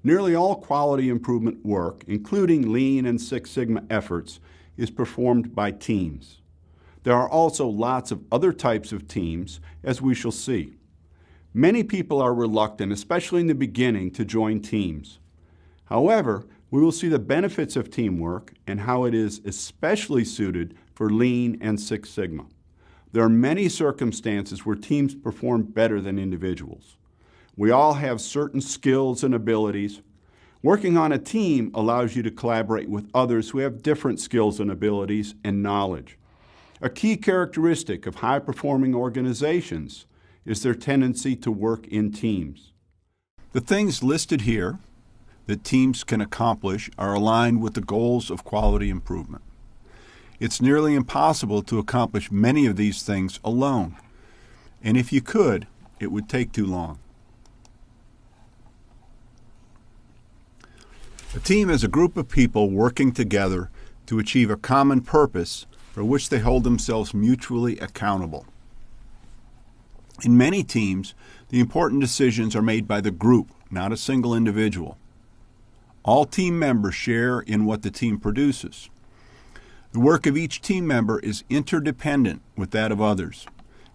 Nearly all quality improvement work, including Lean and Six Sigma efforts, is performed by teams. There are also lots of other types of teams, as we shall see. Many people are reluctant, especially in the beginning, to join teams. However, we will see the benefits of teamwork and how it is especially suited for Lean and Six Sigma. There are many circumstances where teams perform better than individuals. We all have certain skills and abilities. Working on a team allows you to collaborate with others who have different skills and abilities and knowledge. A key characteristic of high-performing organizations is their tendency to work in teams. The things listed here that teams can accomplish are aligned with the goals of quality improvement. It's nearly impossible to accomplish many of these things alone, and if you could, it would take too long. A team is a group of people working together to achieve a common purpose for which they hold themselves mutually accountable. In many teams, the important decisions are made by the group, not a single individual. All team members share in what the team produces. The work of each team member is interdependent with that of others.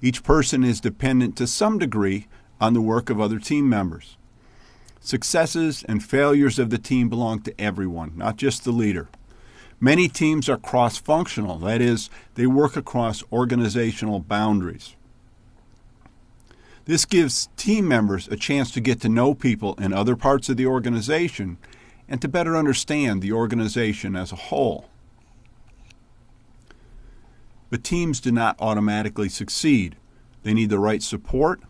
Each person is dependent to some degree on the work of other team members. Successes and failures of the team belong to everyone, not just the leader. Many teams are cross-functional, that is, they work across organizational boundaries. This gives team members a chance to get to know people in other parts of the organization and to better understand the organization as a whole. But teams do not automatically succeed. They need the right support,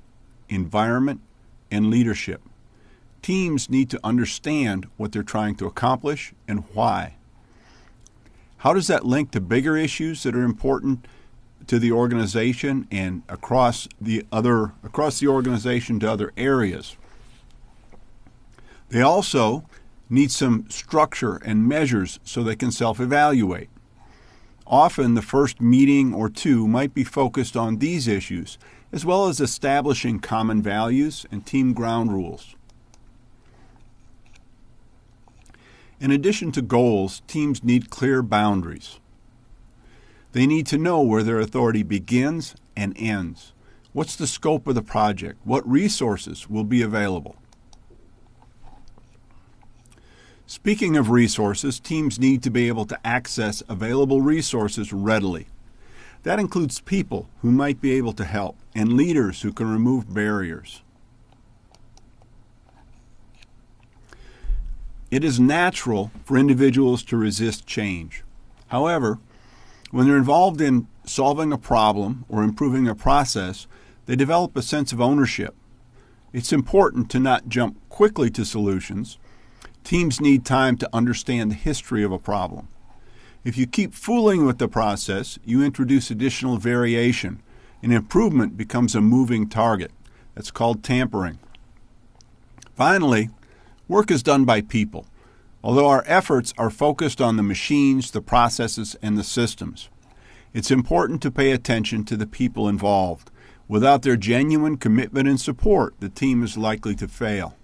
environment, and leadership. Teams need to understand what they're trying to accomplish and why. How does that link to bigger issues that are important to the organization and across the organization to other areas? They also need some structure and measures so they can self-evaluate. Often the first meeting or two might be focused on these issues, as well as establishing common values and team ground rules. In addition to goals, teams need clear boundaries. They need to know where their authority begins and ends. What's the scope of the project? What resources will be available? Speaking of resources, teams need to be able to access available resources readily. That includes people who might be able to help and leaders who can remove barriers. It is natural for individuals to resist change. However, when they're involved in solving a problem or improving a process, they develop a sense of ownership. It's important to not jump quickly to solutions. Teams need time to understand the history of a problem. If you keep fooling with the process, you introduce additional variation, and improvement becomes a moving target. That's called tampering. Finally, work is done by people, although our efforts are focused on the machines, the processes, and the systems. It's important to pay attention to the people involved. Without their genuine commitment and support, the team is likely to fail.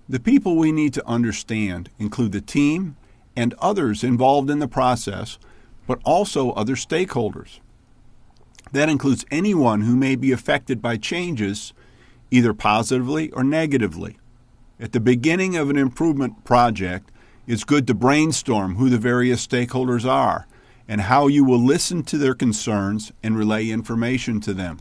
The people we need to understand include the team and others involved in the process, but also other stakeholders. That includes anyone who may be affected by changes, either positively or negatively. At the beginning of an improvement project, it's good to brainstorm who the various stakeholders are and how you will listen to their concerns and relay information to them.